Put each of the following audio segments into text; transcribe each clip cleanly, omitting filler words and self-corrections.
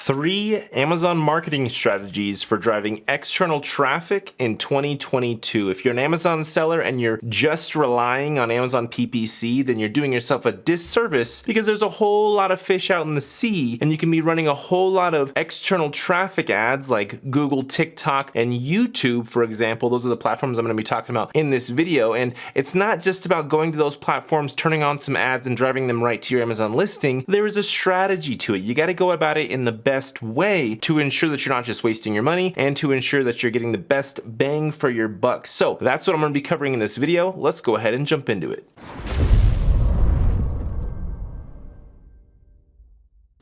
3 Amazon marketing strategies for driving external traffic in 2022. If you're an Amazon seller and you're just relying on Amazon PPC, then you're doing yourself a disservice because there's a whole lot of fish out in the sea and you can be running a whole lot of external traffic ads like Google, TikTok, and YouTube, for example. Those are the platforms I'm going to be talking about in this video. And it's not just about going to those platforms, turning on some ads and driving them right to your Amazon listing. There is a strategy to it. You got to go about it in the best way to ensure that you're not just wasting your money and to ensure that you're getting the best bang for your buck. So that's what I'm going to be covering in this video. Let's go ahead and jump into it.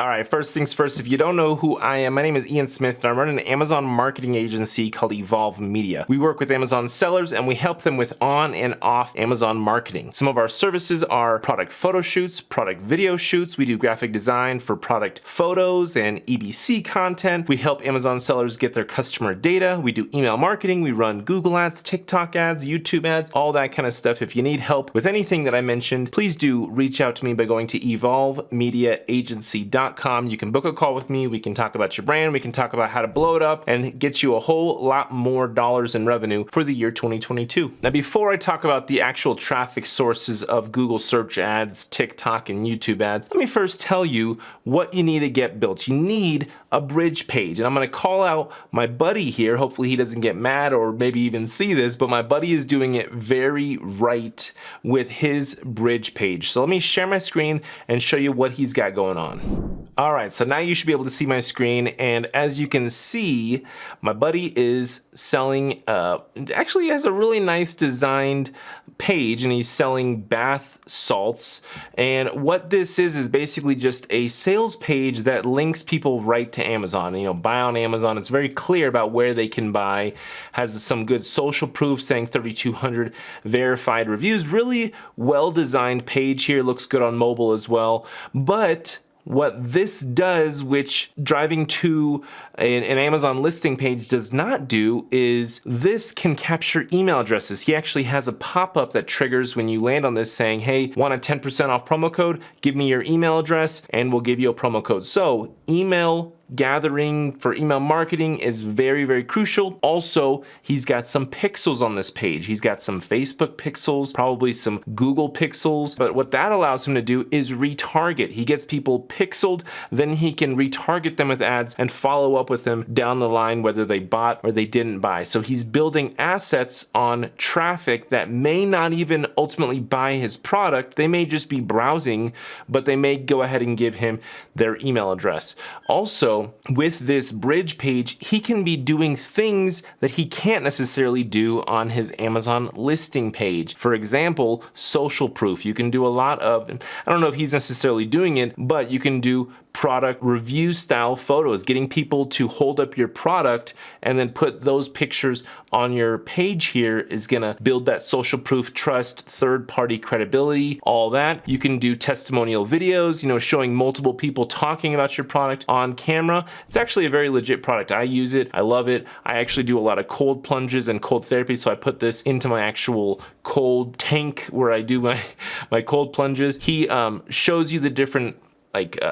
Alright, first things first, if you don't know who I am, my name is Ian Smith and I run an Amazon marketing agency called Evolve Media. We work with Amazon sellers and we help them with on and off Amazon marketing. Some of our services are product photo shoots, product video shoots. We do graphic design for product photos and EBC content. We help Amazon sellers get their customer data. We do email marketing. We run Google ads, TikTok ads, YouTube ads, all that kind of stuff. If you need help with anything that I mentioned, please do reach out to me by going to evolvemediaagency.com. You can book a call with me. We can talk about your brand. We can talk about how to blow it up and get you a whole lot more dollars in revenue for the year 2022. Now, before I talk about the actual traffic sources of Google search ads, TikTok, and YouTube ads, let me first tell you what you need to get built. You need a bridge page. And I'm going to call out my buddy here. Hopefully he doesn't get mad or maybe even see this, but my buddy is doing it very right with his bridge page. So let me share my screen and show you what he's got going on. Alright, so now you should be able to see my screen, and as you can see, my buddy is selling, actually has a really nice designed page, and he's selling bath salts. And what this is basically just a sales page that links people right to Amazon. You know, buy on Amazon. It's very clear about where they can buy, has some good social proof saying 3,200 verified reviews. Really well designed page here, looks good on mobile as well. But what this does, which driving to an Amazon listing page does not do, is this can capture email addresses. He actually has a pop-up that triggers when you land on this saying, hey, want a 10% off promo code? Give me your email address and we'll give you a promo code. So email gathering for email marketing is very, very crucial. Also, he's got some pixels on this page. He's got some Facebook pixels, probably some Google pixels, but what that allows him to do is retarget. He gets people pixeled, then he can retarget them with ads and follow up with them down the line, whether they bought or they didn't buy. So he's building assets on traffic that may not even ultimately buy his product. They may just be browsing, but they may go ahead and give him their email address. Also, with this bridge page, he can be doing things that he can't necessarily do on his Amazon listing page. For example, social proof. You can do a lot of, I don't know if he's necessarily doing it, but you can do product review style photos, getting people to hold up your product and then put those pictures on your page here is gonna build that social proof, trust, third-party credibility, all that. You can do testimonial videos, you know, showing multiple people talking about your product on camera. It's actually a very legit product. I use it, I love it. I actually do a lot of cold plunges and cold therapy, so I put this into my actual cold tank where I do my cold plunges. He shows you the different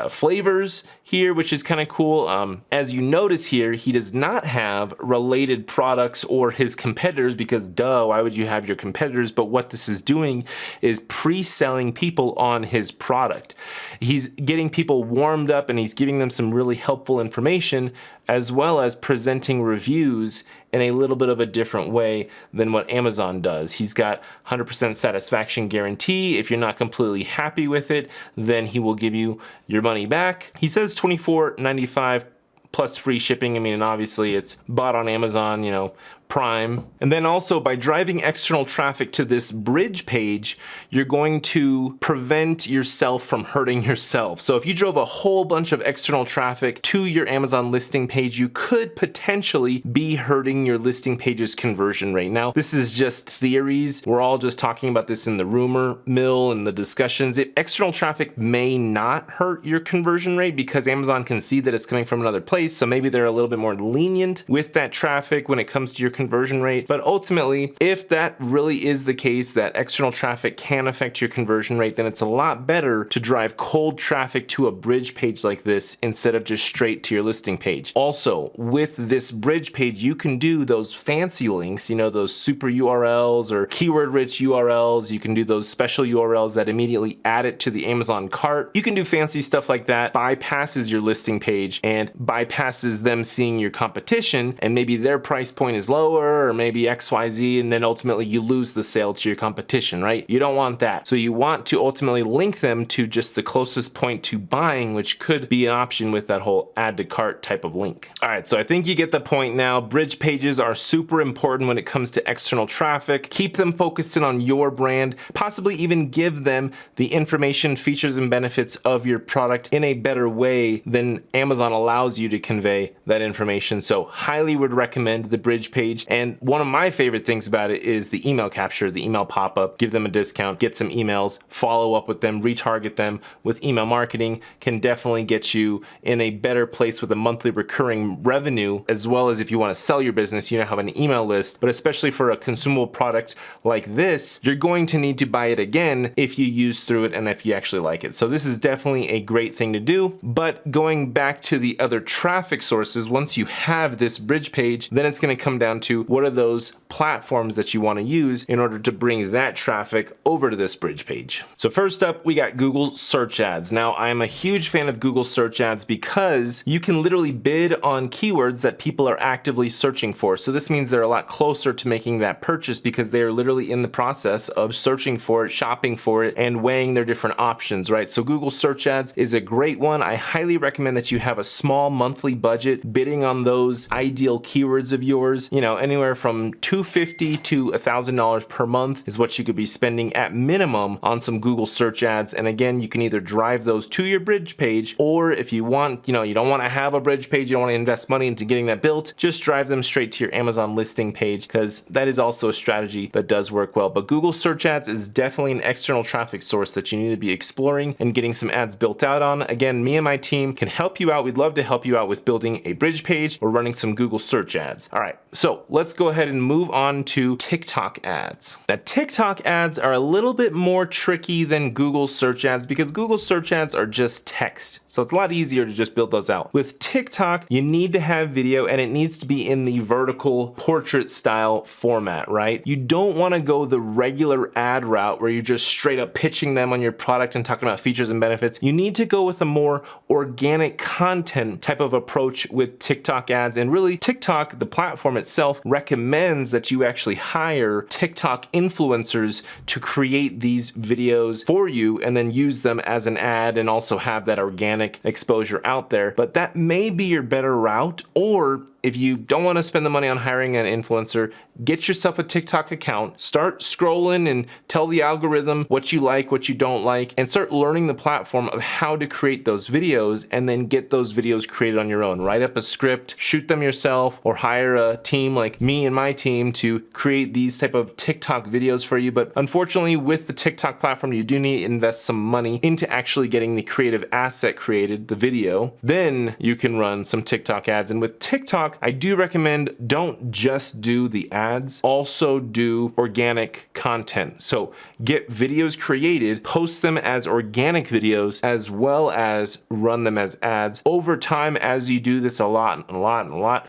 flavors here, which is kind of cool. As you notice here, he does not have related products or his competitors because duh, why would you have your competitors? But what this is doing is pre-selling people on his product. He's getting people warmed up and he's giving them some really helpful information as well as presenting reviews in a little bit of a different way than what Amazon does. He's got 100% satisfaction guarantee. If you're not completely happy with it, then he will give you your money back. He says $24.95 plus free shipping. I mean, and obviously it's bought on Amazon, you know, Prime. And then also by driving external traffic to this bridge page, you're going to prevent yourself from hurting yourself. So if you drove a whole bunch of external traffic to your Amazon listing page, you could potentially be hurting your listing page's conversion rate. Now, this is just theories. We're all just talking about this in the rumor mill and the discussions. External traffic may not hurt your conversion rate because Amazon can see that it's coming from another place. So maybe they're a little bit more lenient with that traffic when it comes to your conversion rate. But ultimately, if that really is the case, that external traffic can affect your conversion rate, then it's a lot better to drive cold traffic to a bridge page like this instead of just straight to your listing page. Also, with this bridge page, you can do those fancy links, you know, those super URLs or keyword rich URLs. You can do those special URLs that immediately add it to the Amazon cart. You can do fancy stuff like that, bypasses your listing page and bypasses them seeing your competition, and maybe their price point is lower or maybe XYZ, and then ultimately you lose the sale to your competition, right? You don't want that. So you want to ultimately link them to just the closest point to buying, which could be an option with that whole add to cart type of link. All right, so I think you get the point now. Bridge pages are super important when it comes to external traffic. Keep them focused in on your brand, possibly even give them the information, features, and benefits of your product in a better way than Amazon allows you to convey that information. So highly would recommend the bridge page. And one of my favorite things about it is the email capture, the email pop-up. Give them a discount, get some emails, follow up with them, retarget them with email marketing can definitely get you in a better place with a monthly recurring revenue, as well as if you want to sell your business, you now have an email list. But especially for a consumable product like this, you're going to need to buy it again if you use through it and if you actually like it. So this is definitely a great thing to do. But going back to the other traffic sources, once you have this bridge page, then it's going to come down to what are those platforms that you want to use in order to bring that traffic over to this bridge page. So first up, we got Google search ads. Now, I'm a huge fan of Google search ads because you can literally bid on keywords that people are actively searching for. So this means they're a lot closer to making that purchase because they are literally in the process of searching for it, shopping for it, and weighing their different options, right? So Google search ads is a great one. I highly recommend that you have a small monthly budget bidding on those ideal keywords of yours. You know, anywhere from $250 to $1,000 per month is what you could be spending at minimum on some Google search ads. And again, you can either drive those to your bridge page, or if you want, you know, you don't want to have a bridge page, you don't want to invest money into getting that built, just drive them straight to your Amazon listing page, because that is also a strategy that does work well. But Google search ads is definitely an external traffic source that you need to be exploring and getting some ads built out on. Again, me and my team can help you out. We'd love to help you out with building a bridge page or running some Google search ads. All right, so let's go ahead and move on to TikTok ads. Now, TikTok ads are a little bit more tricky than Google search ads because Google search ads are just text. So it's a lot easier to just build those out. With TikTok, you need to have video and it needs to be in the vertical portrait style format, right? You don't want to go the regular ad route where you're just straight up pitching them on your product and talking about features and benefits. You need to go with a more organic content type of approach with TikTok ads. And really, TikTok, the platform itself, recommends that you actually hire TikTok influencers to create these videos for you and then use them as an ad and also have that organic exposure out there. But that may be your better route, or if you don't want to spend the money on hiring an influencer, get yourself a TikTok account, start scrolling and tell the algorithm what you like, what you don't like, and start learning the platform of how to create those videos and then get those videos created on your own. Write up a script, shoot them yourself, or hire a team like me and my team to create these type of TikTok videos for you. But unfortunately, with the TikTok platform, you do need to invest some money into actually getting the creative asset created, the video. Then you can run some TikTok ads. And with TikTok, I do recommend don't just do the ads, also do organic content. So get videos created, post them as organic videos, as well as run them as ads. Over time, as you do this a lot,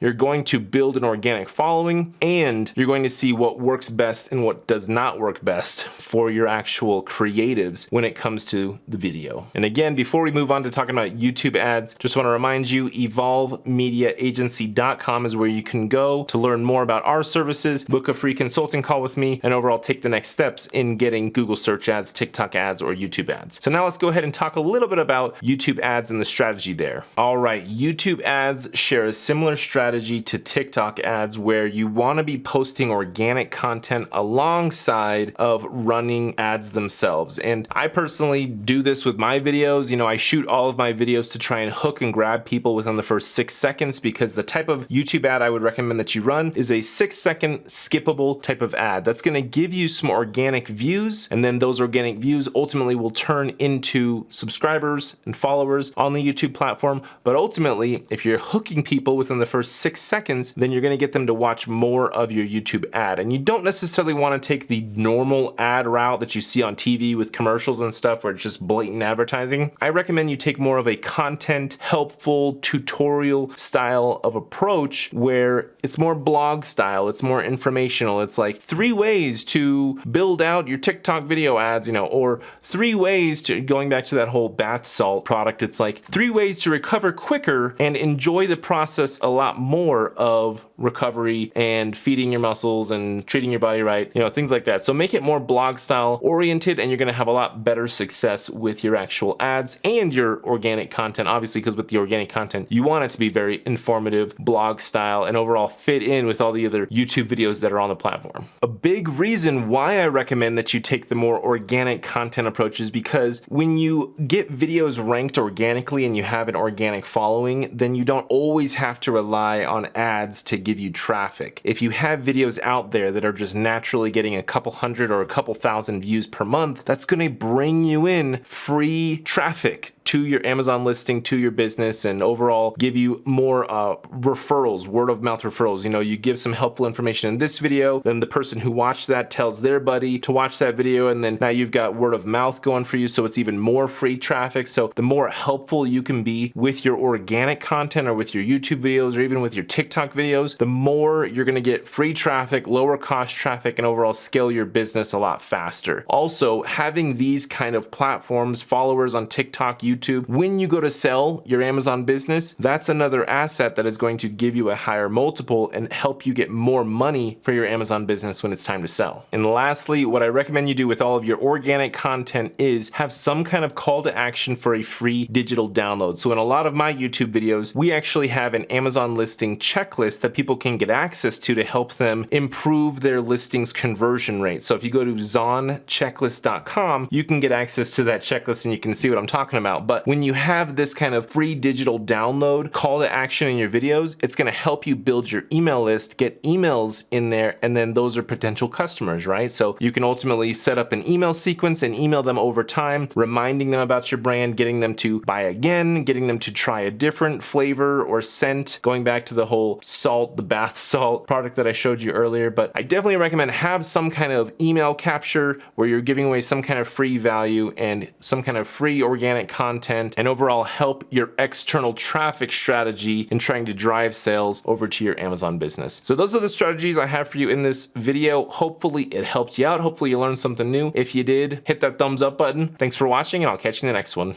you're going to build an organic following, and you're going to see what works best and what does not work best for your actual creatives when it comes to the video. And again, before we move on to talking about YouTube ads, just want to remind you, evolvemediaagency.com is where you can go to learn more about our services, book a free consulting call with me, and overall take the next steps in getting Google search ads, TikTok ads, or YouTube ads. So now let's go ahead and talk a little bit about YouTube ads and the strategy there. All right, YouTube ads share a similar strategy to TikTok ads where you want to be posting organic content alongside of running ads themselves. And I personally do this with my videos. You know, I shoot all of my videos to try and hook and grab people within the first 6 seconds, because the type of YouTube ad I would recommend that you run is a 6-second skippable type of ad. That's going to give you some organic views, and then those organic views ultimately will turn into subscribers and followers on the YouTube platform. But ultimately, if you're hooking people within the first 6 seconds, then you're going to get them to watch more of your YouTube ad. And you don't necessarily want to take the normal ad route that you see on TV with commercials and stuff where it's just blatant advertising. I recommend you take more of a content, helpful, tutorial style of approach where it's more blog style, it's more informational. It's like 3 ways to build out your TikTok video ads, you know, or 3 ways to, going back to that whole bath salt product, it's like 3 ways to recover quicker and enjoy the process a lot more of recovery and feeding your muscles and treating your body right, you know, things like that. So make it more blog style oriented and you're going to have a lot better success with your actual ads and your organic content, obviously, because with the organic content, you want it to be very informative, blog style, and overall fit in with all the other YouTube videos that are on the platform. A big reason why I recommend that you take the more organic content approach is because when you get videos ranked organically and you have an organic following, then you don't always have to rely on ads to give you traffic. If you have videos out there that are just naturally getting a couple hundred or a couple thousand views per month, that's going to bring you in free traffic to your Amazon listing, to your business, and overall give you more referrals, word of mouth referrals. You know, you give some helpful information in this video, then the person who watched that tells their buddy to watch that video, and then now you've got word of mouth going for you, so it's even more free traffic. So the more helpful you can be with your organic content or with your YouTube videos or even with your TikTok videos, the more you're gonna get free traffic, lower cost traffic, and overall scale your business a lot faster. Also, having these kind of platforms, followers on TikTok, YouTube, when you go to sell your Amazon business, that's another asset that is going to give you a higher multiple and help you get more money for your Amazon business when it's time to sell. And lastly, what I recommend you do with all of your organic content is have some kind of call to action for a free digital download. So in a lot of my YouTube videos, we actually have an Amazon listing checklist that people can get access to help them improve their listings conversion rate. So if you go to zonchecklist.com, you can get access to that checklist and you can see what I'm talking about. But when you have this kind of free digital download call to action in your videos, it's going to help you build your email list, get emails in there, and then those are potential customers, right? So you can ultimately set up an email sequence and email them over time, reminding them about your brand, getting them to buy again, getting them to try a different flavor or scent, going back to the whole salt, the bath salt product that I showed you earlier. But I definitely recommend have some kind of email capture where you're giving away some kind of free value and some kind of free organic content, and overall help your external traffic strategy in trying to drive sales over to your Amazon business. So those are the strategies I have for you in this video. Hopefully it helped you out. Hopefully you learned something new. If you did, hit that thumbs up button. Thanks for watching, and I'll catch you in the next one.